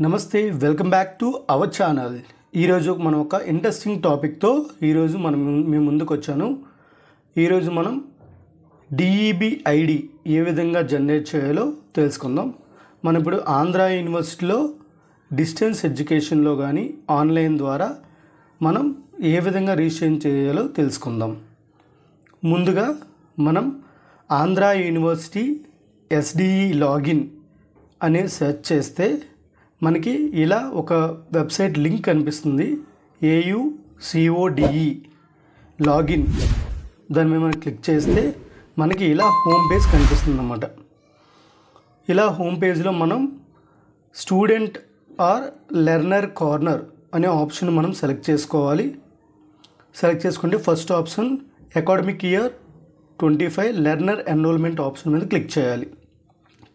నమస్తే welcome back to our channel. ఈరోజు మనం ఒక ఇంట్రెస్టింగ్ టాపిక్తో ఈరోజు మీ ముందుకు వచ్చాను. ఈరోజు మనం డిఈబి ఐడి ఏ విధంగా జనరేట్ చేయాలో తెలుసుకుందాం. మనం ఇప్పుడు ఆంధ్ర యూనివర్సిటీలో డిస్టెన్స్ ఎడ్యుకేషన్లో కానీ ఆన్లైన్ ద్వారా మనం ఏ విధంగా రిజిస్ట్రేషన్ చేయాలో తెలుసుకుందాం. ముందుగా మనం ఆంధ్ర యూనివర్సిటీ ఎస్డిఈ లాగిన్ అనే సెర్చ్ చేస్తే మనకి ఇలా ఒక వెబ్సైట్ లింక్ కనిపిస్తుంది. AUCODE login. దాని మీద మనం క్లిక్ చేస్తే మనకి ఇలా హోమ్ పేజ్ కనిపిస్తుంది అన్నమాట. ఇలా హోమ్ పేజ్లో మనం స్టూడెంట్ ఆర్ లెర్నర్ కార్నర్ అనే ఆప్షన్ మనం సెలెక్ట్ చేసుకోవాలి. సెలెక్ట్ చేసుకుంటే first option academic year 25 learner enrolment option మీద క్లిక్ చేయాలి.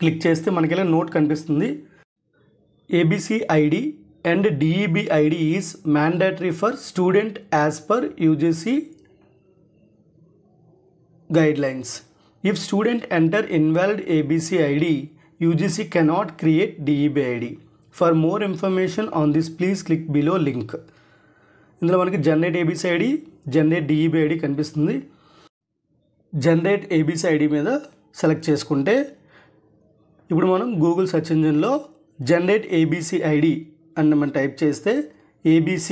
క్లిక్ చేస్తే మనకి ఇలా నోట్ కనిపిస్తుంది. ABC ID and DEB ID is mandatory for student as per UGC guidelines. If student enter invalid ABC ID, UGC cannot create DEB ID. For more information on this, please click below link. ఇందులో మనకి generate ABC ID, generate DEB ID కనిపిస్తుంది. Generate ABC ID మీద select చేసుకుంటే ఇప్పుడు మనం Google search ఇంజిన్లో generate ABC ID అని మనం టైప్ చేస్తే ABC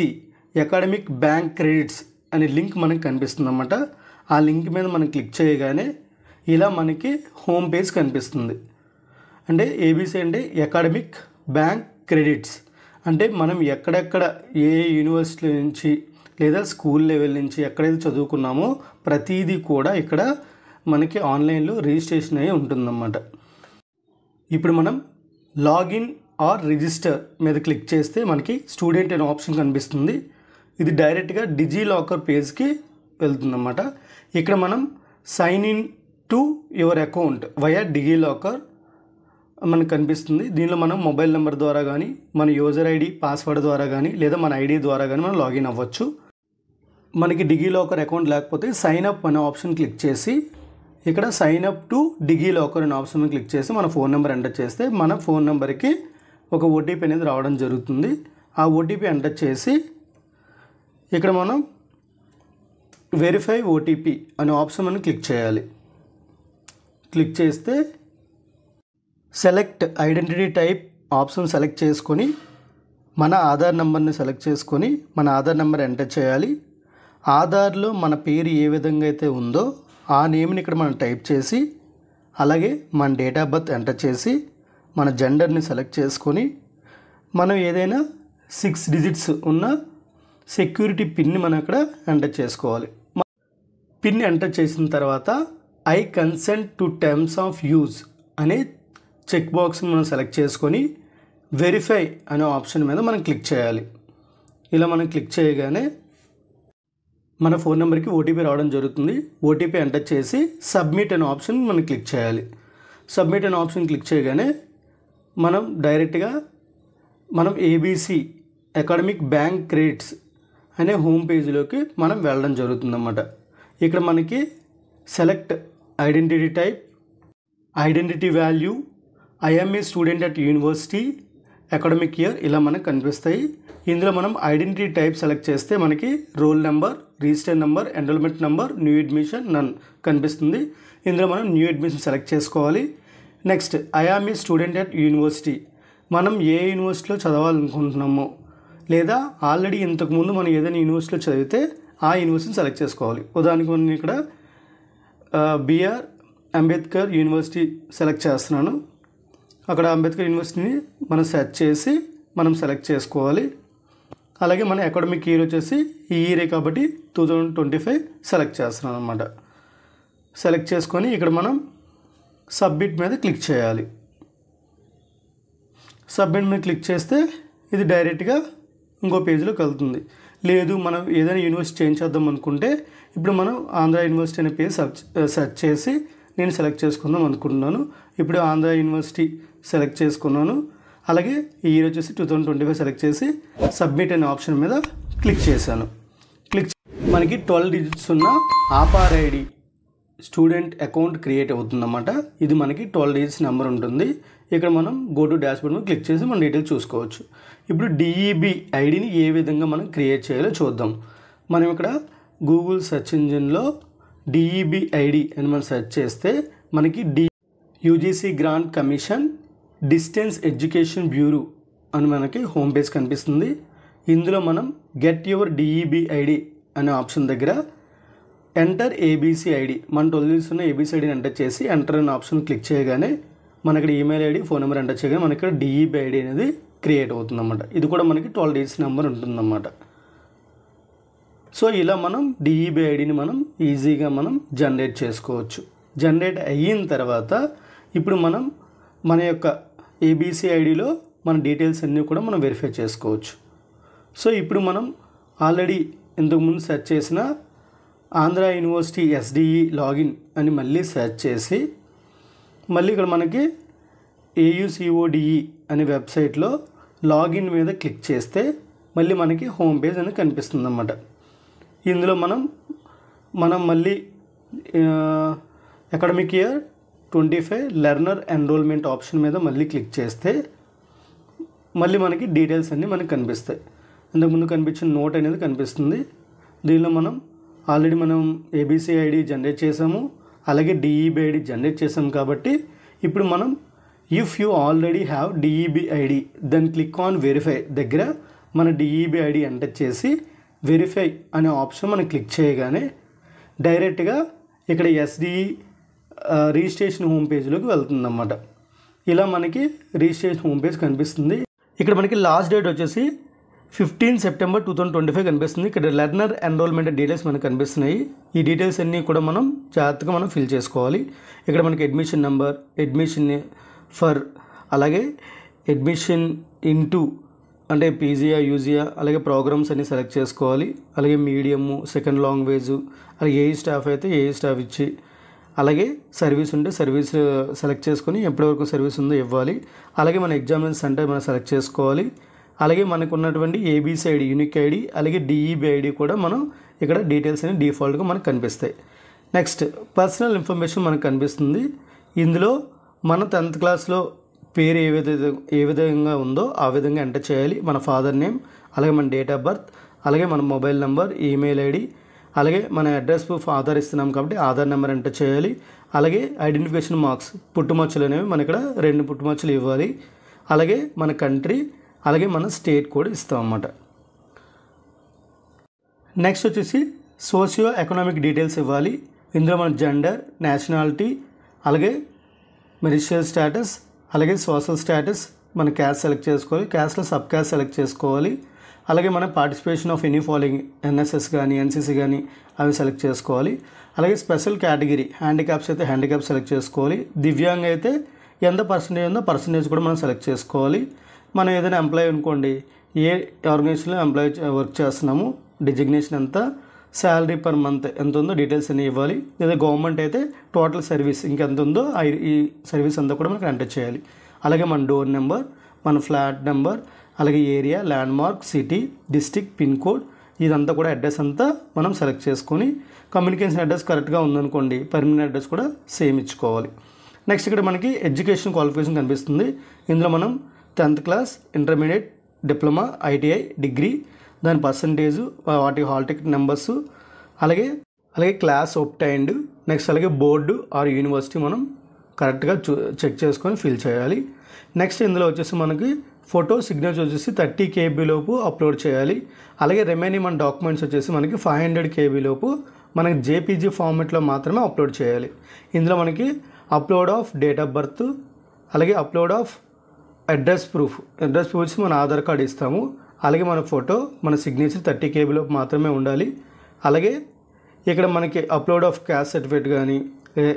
అకాడమిక్ బ్యాంక్ క్రెడిట్స్ అనే లింక్ మనకు కనిపిస్తుంది అన్నమాట. ఆ లింక్ మీద మనం క్లిక్ చేయగానే ఇలా మనకి హోమ్ పేజ్ కనిపిస్తుంది. అంటే ABC అంటే అకాడమిక్ బ్యాంక్ క్రెడిట్స్ అంటే మనం ఎక్కడెక్కడ ఏ యూనివర్సిటీ నుంచి లేదా స్కూల్ లెవెల్ నుంచి ఎక్కడైతే చదువుకున్నామో ప్రతిదీ కూడా ఇక్కడ మనకి ఆన్లైన్లో రిజిస్ట్రేషన్ అయ్యి ఉంటుందన్నమాట. ఇప్పుడు మనం లాగిన్ ఆర్ రిజిస్టర్ మీద క్లిక్ చేస్తే మనకి స్టూడెంట్ అనే ఆప్షన్ కనిపిస్తుంది. ఇది డైరెక్ట్గా డిజిలాకర్ పేజ్కి వెళ్తుందన్నమాట. ఇక్కడ మనం sign in to your account via DigiLocker మనకు కనిపిస్తుంది. దీనిలో మనం మొబైల్ నెంబర్ ద్వారా కానీ మన యూజర్ ఐడి పాస్వర్డ్ ద్వారా కానీ లేదా మన ఐడి ద్వారా కానీ మనం లాగిన్ అవ్వచ్చు. మనకి డిజిలాకర్ అకౌంట్ లేకపోతే సైన్ అప్ అనే ఆప్షన్ క్లిక్ చేసి ఇక్కడ సైన్ అప్ టు డిజిలాకర్ అనే ఆప్షన్ క్లిక్ చేసి మన ఫోన్ నెంబర్ ఎంటర్ చేస్తే మన ఫోన్ నెంబర్కి ఒక ఓటీపీ అనేది రావడం జరుగుతుంది. ఆ ఓటీపీ ఎంటర్ చేసి ఇక్కడ మనం వెరిఫై ఓటీపీ అనే ఆప్షన్ మనం క్లిక్ చేయాలి. క్లిక్ చేస్తే select identity type option select చేసుకొని మన ఆధార్ నెంబర్ని సెలెక్ట్ చేసుకొని మన ఆధార్ నెంబర్ ఎంటర్ చేయాలి. ఆధార్లో మన పేరు ఏ విధంగా అయితే ఉందో ఆ నేమ్ని ఇక్కడ మనం టైప్ చేసి అలాగే మన డేట్ ఆఫ్ బర్త్ ఎంటర్ చేసి మన జెండర్ని సెలెక్ట్ చేసుకొని మనం ఏదైనా 6 డిజిట్స్ ఉన్న సెక్యూరిటీ పిన్ని మనం ఇక్కడ ఎంటర్ చేసుకోవాలి. పిన్ ఎంటర్ చేసిన తర్వాత I consent to terms of use అనే చెక్ బాక్స్ని మనం సెలెక్ట్ చేసుకొని వెరిఫై అనే ఆప్షన్ మీద మనం క్లిక్ చేయాలి. ఇలా మనం క్లిక్ చేయగానే మన ఫోన్ నెంబర్కి ఓటీపీ రావడం జరుగుతుంది. ఓటీపీ ఎంటర్ చేసి సబ్మిట్ అనే ఆప్షన్ మనం క్లిక్ చేయాలి. సబ్మిట్ అనే ఆప్షన్ క్లిక్ చేయగానే మనం డైరెక్ట్గా మనం ABC అకాడమిక్ బ్యాంక్ క్రెడిట్స్ అనే హోమ్ పేజ్లోకి మనం వెళ్ళడం జరుగుతుందన్నమాట. ఇక్కడ మనకి select identity type, identity value, I'm a student at university, academic year ఇలా మనకు కనిపిస్తాయి. ఇందులో మనం ఐడెంటిటీ టైప్ సెలెక్ట్ చేస్తే మనకి roll number, register number, enrolment number, new admission, none కనిపిస్తుంది. ఇందులో మనం న్యూ అడ్మిషన్ సెలెక్ట్ చేసుకోవాలి. Next I am a student at university, మనం ఏ యూనివర్సిటీలో చదవాలనుకుంటున్నామో లేదా ఆల్రెడీ ఇంతకుముందు మనం ఏదైనా యూనివర్సిటీలో చదివితే ఆ యూనివర్సిటీని సెలెక్ట్ చేసుకోవాలి. ఉదాహరణకి నేను ఇక్కడ BR అంబేద్కర్ యూనివర్సిటీ సెలెక్ట్ చేస్తున్నాను. అక్కడ అంబేద్కర్ యూనివర్సిటీని మనం సెర్చ్ చేసి మనం సెలెక్ట్ చేసుకోవాలి. అలాగే మన అకాడమిక్ ఇయర్ వచ్చేసి ఈ ఇయరే కాబట్టి 2025 సెలెక్ట్ చేస్తున్నాను అనమాట. సెలెక్ట్ చేసుకొని ఇక్కడ మనం సబ్మిట్ మీద క్లిక్ చేయాలి. సబ్మిట్ మీద క్లిక్ చేస్తే ఇది డైరెక్ట్గా ఇంకో పేజ్లోకి వెళ్తుంది. లేదు మనం ఏదైనా యూనివర్సిటీ చేంజ్ చేద్దాం అనుకుంటే ఇప్పుడు మనం ఆంధ్ర యూనివర్సిటీ అనే పేజ్ సెర్చ్ చేసి నేను సెలెక్ట్ చేసుకుందాం అనుకుంటున్నాను. ఇప్పుడు ఆంధ్ర యూనివర్సిటీ సెలెక్ట్ చేసుకున్నాను. అలాగే ఈ ఇయర్ వచ్చేసి 2025 సెలెక్ట్ చేసి సబ్మిట్ అనే ఆప్షన్ మీద క్లిక్ చేశాను. మనకి 12 డిజిట్స్ ఉన్న ఆపార్ ఐడి స్టూడెంట్ అకౌంట్ క్రియేట్ అవుతుందన్నమాట. ఇది మనకి 12 డిజిట్స్ నెంబర్ ఉంటుంది. ఇక్కడ మనం గో టు డాష్బోర్డ్ మీద క్లిక్ చేసి మన డీటెయిల్స్ చూసుకోవచ్చు. ఇప్పుడు డిఈబి ఐడిని ఏ విధంగా మనం క్రియేట్ చేయాలో చూద్దాం. మనం ఇక్కడ గూగుల్ సెర్చ్ ఇంజిన్లో డిఈబి ఐడి అని మనం సెర్చ్ చేస్తే మనకి UGC grant commission distance education bureau అని మనకి హోమ్ పేజ్ కనిపిస్తుంది. ఇందులో మనం గెట్ యువర్ డిఈబి ఐడి అనే ఆప్షన్ దగ్గర ఎంటర్ ఏబీసీ ఐడి మన 12 digits ఉన్న ఏబీసీ ఐడిని ఎంటర్ చేసి ఎంటర్ అనే ఆప్షన్ క్లిక్ చేయగానే మన ఇక్కడ email ID phone number enter చేయగానే మనకి ఇక్కడ డిఈబి ఐడి అనేది క్రియేట్ అవుతుందన్నమాట. ఇది కూడా మనకి 12 digits నెంబర్ ఉంటుందన్నమాట. సో ఇలా మనం డిఈబి ఐడిని మనం ఈజీగా మనం జనరేట్ చేసుకోవచ్చు. జనరేట్ అయిన తర్వాత ఇప్పుడు మనం మన యొక్క ఏబీసీ ఐడిలో మన డీటెయిల్స్ అన్నీ కూడా మనం వెరిఫై చేసుకోవచ్చు. సో ఇప్పుడు మనం ఆల్రెడీ ఇంతకుముందు సెర్చ్ చేసిన ఆంధ్ర యూనివర్సిటీ ఎస్డిఈ లాగిన్ అని మళ్ళీ సెర్చ్ చేసి మళ్ళీ ఇక్కడ మనకి AUCODE అనే వెబ్సైట్లో లాగిన్ మీద క్లిక్ చేస్తే మళ్ళీ మనకి హోమ్ పేజ్ అనేది కనిపిస్తుంది అన్నమాట. ఇందులో మనం మళ్ళీ academic year 25 learner enrolment option మీద మళ్ళీ క్లిక్ చేస్తే మళ్ళీ మనకి డీటెయిల్స్ అన్నీ మనకి కనిపిస్తాయి. ఇంతకుముందు కనిపించిన నోట్ అనేది కనిపిస్తుంది. దీనిలో మనం ఆల్రెడీ మనం ఏబీసీ ఐడి జనరేట్ చేసాము, అలాగే డిఈబి ఐడి జనరేట్ చేసాము. కాబట్టి ఇప్పుడు మనం if you already have DEB ID then click on verify దగ్గర మన డిఈబి ఐడి ఎంటర్ చేసి వెరిఫై అనే ఆప్షన్ మనం క్లిక్ చేయగానే డైరెక్ట్గా ఇక్కడ ఎస్డిఈ రిజిస్ట్రేషన్ హోమ్ పేజ్లోకి వెళ్తుందన్నమాట. ఇలా మనకి రిజిస్ట్రేషన్ హోమ్ పేజ్ కనిపిస్తుంది. ఇక్కడ మనకి లాస్ట్ డేట్ వచ్చేసి 15 సెప్టెంబర్ 2025 కనిపిస్తుంది. ఇక్కడ లెర్నర్ ఎన్రోల్మెంట్ డీటెయిల్స్ మనకు కనిపిస్తున్నాయి. ఈ డీటెయిల్స్ అన్నీ కూడా మనం జాగ్రత్తగా మనం ఫిల్ చేసుకోవాలి. ఇక్కడ మనకి అడ్మిషన్ నెంబర్, అడ్మిషన్ ఫర్, అలాగే అడ్మిషన్ ఇంటూ అంటే పీజీయా యూజీయా, అలాగే ప్రోగ్రామ్స్ అన్ని సెలెక్ట్ చేసుకోవాలి. అలాగే మీడియము, సెకండ్ లాంగ్వేజ్, అలాగే ఏ స్టాఫ్ అయితే ఏ స్టాఫ్ ఇచ్చి, అలాగే సర్వీస్ ఉంటే సర్వీస్ సెలెక్ట్ చేసుకొని ఎప్పటివరకు సర్వీస్ ఉందో ఇవ్వాలి. అలాగే మన ఎగ్జామినేషన్ సెంటర్ మనం సెలెక్ట్ చేసుకోవాలి. అలాగే మనకు ఉన్నటువంటి ఏబీసీ ఐడి, యూనిక్ ఐడి, అలాగే డిఈబి ఐడి కూడా మనం ఇక్కడ డీటెయిల్స్ అనేవి డిఫాల్ట్గా మనకు కనిపిస్తాయి. నెక్స్ట్ పర్సనల్ ఇన్ఫర్మేషన్ మనకు కనిపిస్తుంది. ఇందులో మన 10th క్లాస్లో పేరు ఏ విధంగా ఉందో ఆ విధంగా ఎంటర్ చేయాలి. మన ఫాదర్ నేమ్, అలాగే మన డేట్ ఆఫ్ బర్త్, అలాగే మన మొబైల్ నెంబర్, ఈమెయిల్ ఐడి, అలాగే మన అడ్రస్ ప్రూఫ్ ఆధార్ ఇస్తున్నాం కాబట్టి ఆధార్ నెంబర్ ఎంటర్ చేయాలి. అలాగే ఐడెంటిఫికేషన్ మార్క్స్, పుట్టుమచ్చలు అనేవి మన ఇక్కడ 2 పుట్టుమచ్చలు ఇవ్వాలి. అలాగే మన కంట్రీ, అలాగే మన స్టేట్ కూడా ఇస్తాం అన్నమాట. నెక్స్ట్ వచ్చేసి సోషియో ఎకనామిక్ డీటెయిల్స్ ఇవ్వాలి. ఇందులో మన జెండర్, నేషనాలిటీ, అలాగే మెరిషియల్ స్టేటస్, అలాగే సోషల్ స్టేటస్, మన క్యాస్ట్ సెలెక్ట్ చేసుకోవాలి. క్యాస్ట్లో సబ్ క్యాస్ట్ సెలెక్ట్ చేసుకోవాలి. అలాగే మన participation of any following NSS కానీ ఎన్సీసీ కానీ అవి సెలెక్ట్ చేసుకోవాలి. అలాగే స్పెషల్ కేటగిరీ హ్యాండిక్యాప్స్ అయితే హ్యాండిక్యాప్ సెలెక్ట్ చేసుకోవాలి. దివ్యాంగ అయితే ఎంత పర్సంటేజ్ ఉందో పర్సంటేజ్ కూడా మనం సెలెక్ట్ చేసుకోవాలి. మనం ఏదైనా ఎంప్లాయీ అనుకోండి, ఏ ఆర్గనైజేషన్లో ఎంప్లాయీ వర్క్ చేస్తున్నాము, డిజిగ్నేషన్ ఎంత, శాలరీ పర్ మంత్ ఎంత ఉందో డీటెయిల్స్ అన్నీ ఇవ్వాలి. లేదా గవర్నమెంట్ అయితే టోటల్ సర్వీస్ ఇంకెంత ఉందో ఈ సర్వీస్ అంతా కూడా మనకు ఎంటర్ చేయాలి. అలాగే మన డోర్ నెంబర్, మన ఫ్లాట్ నెంబర్, అలాగే area, land mark, city, district, pin code, ఇదంతా కూడా అడ్రస్ అంతా మనం సెలెక్ట్ చేసుకొని కమ్యూనికేషన్ అడ్రస్ కరెక్ట్గా ఉందనుకోండి పర్మనెంట్ అడ్రస్ కూడా సేమ్ ఇచ్చుకోవాలి. నెక్స్ట్ ఇక్కడ మనకి ఎడ్యుకేషన్ క్వాలిఫికేషన్ కనిపిస్తుంది. ఇందులో మనం 10th class, intermediate, diploma, ITI, degree, దాని పర్సంటేజు, వాటి హాల్ టికెట్ నెంబర్స్, అలాగే క్లాస్ ఒబ్టైన్డ్, నెక్స్ట్ అలాగే బోర్డు ఆర్ యూనివర్సిటీ మనం కరెక్ట్గా చెక్ చేసుకొని ఫిల్ చేయాలి. నెక్స్ట్ ఇందులో వచ్చేసి మనకి ఫోటో సిగ్నేచర్ వచ్చేసి 30 KB లోపు అప్లోడ్ చేయాలి. అలాగే రిమైనింగ్ మన డాక్యుమెంట్స్ వచ్చేసి మనకి 500 KB లోపు మనకి జేపీజీ ఫార్మెట్లో మాత్రమే అప్లోడ్ చేయాలి. ఇందులో మనకి upload of date of birth, అలాగే అప్లోడ్ ఆఫ్ అడ్రస్ ప్రూఫ్ వచ్చి మన ఆధార్ కార్డు ఇస్తాము. అలాగే మన ఫోటో, మన సిగ్నేచర్ 30 KB లోపు మాత్రమే ఉండాలి. అలాగే ఇక్కడ మనకి అప్లోడ్ ఆఫ్ క్యాస్ట్ సర్టిఫికేట్ కానీ,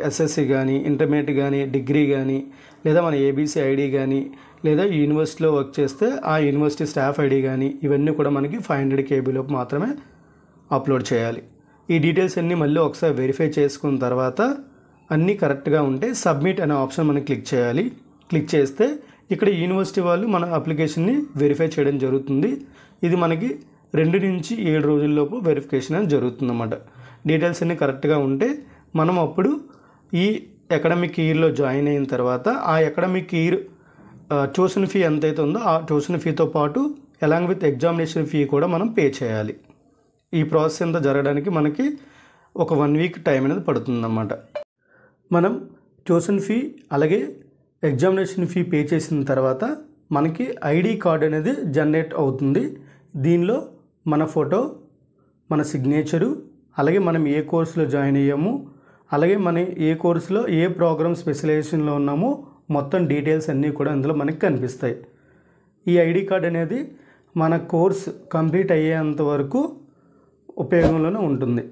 ఎస్ఎస్సి కానీ, ఇంటర్మీడియట్ కానీ, డిగ్రీ కానీ, లేదా మన ఏబీసీ ఐడి కానీ, లేదా యూనివర్సిటీలో వర్క్ చేస్తే ఆ యూనివర్సిటీ స్టాఫ్ ఐడి కానీ, ఇవన్నీ కూడా మనకి 500 KB లోపు మాత్రమే అప్లోడ్ చేయాలి. ఈ డీటెయిల్స్ అన్నీ మళ్ళీ ఒకసారి వెరిఫై చేసుకున్న తర్వాత అన్నీ కరెక్ట్గా ఉంటే సబ్మిట్ అనే ఆప్షన్ మనం క్లిక్ చేయాలి. క్లిక్ చేస్తే ఇక్కడ యూనివర్సిటీ వాళ్ళు మన అప్లికేషన్ని వెరిఫై చేయడం జరుగుతుంది. ఇది మనకి 2 నుంచి 7 రోజుల్లోపు వెరిఫికేషన్ అని జరుగుతుంది అన్నమాట. డీటెయిల్స్ అన్నీ కరెక్ట్గా ఉంటే మనం అప్పుడు ఈ అకాడమిక్ ఇయర్లో జాయిన్ అయిన తర్వాత ఆ అకాడమిక్ ఇయర్ ట్యూషన్ ఫీ ఎంతైతే ఉందో ఆ ట్యూషన్ ఫీతో పాటు అలాంగ్ విత్ ఎగ్జామినేషన్ ఫీ కూడా మనం పే చేయాలి. ఈ ప్రాసెస్ అంతా జరగడానికి మనకి ఒక 1 వీక్ టైం అనేది పడుతుందన్నమాట. మనం ట్యూషన్ ఫీ అలాగే ఎగ్జామినేషన్ ఫీ పే చేసిన తర్వాత మనకి ఐడి కార్డ్ అనేది జనరేట్ అవుతుంది. దీనిలో మన ఫోటో, మన సిగ్నేచరు, అలాగే మనం ఏ కోర్సులో జాయిన్ అయ్యాము, అలాగే మనం ఏ కోర్సులో ఏ ప్రోగ్రామ్ స్పెషలైజేషన్లో ఉన్నామో మొత్తం డీటెయిల్స్ అన్నీ కూడా అందులో మనకి కనిపిస్తాయి. ఈ ఐడి కార్డ్ అనేది మన కోర్స్ కంప్లీట్ అయ్యేంత వరకు ఉపయోగంలోనే ఉంటుంది.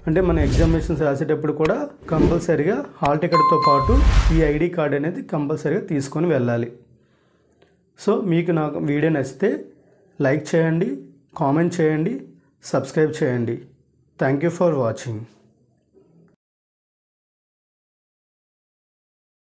అంటే మన ఎగ్జామినేషన్స్ రాసేటప్పుడు కూడా కంపల్సరీగా హాల్ టికెట్తో పాటు ఈ ఐడి కార్డ్ అనేది కంపల్సరీగా తీసుకొని వెళ్ళాలి. సో మీకు నా వీడియో నచ్చితే లైక్ చేయండి, కామెంట్ చేయండి, సబ్స్క్రైబ్ చేయండి. Thank you for watching.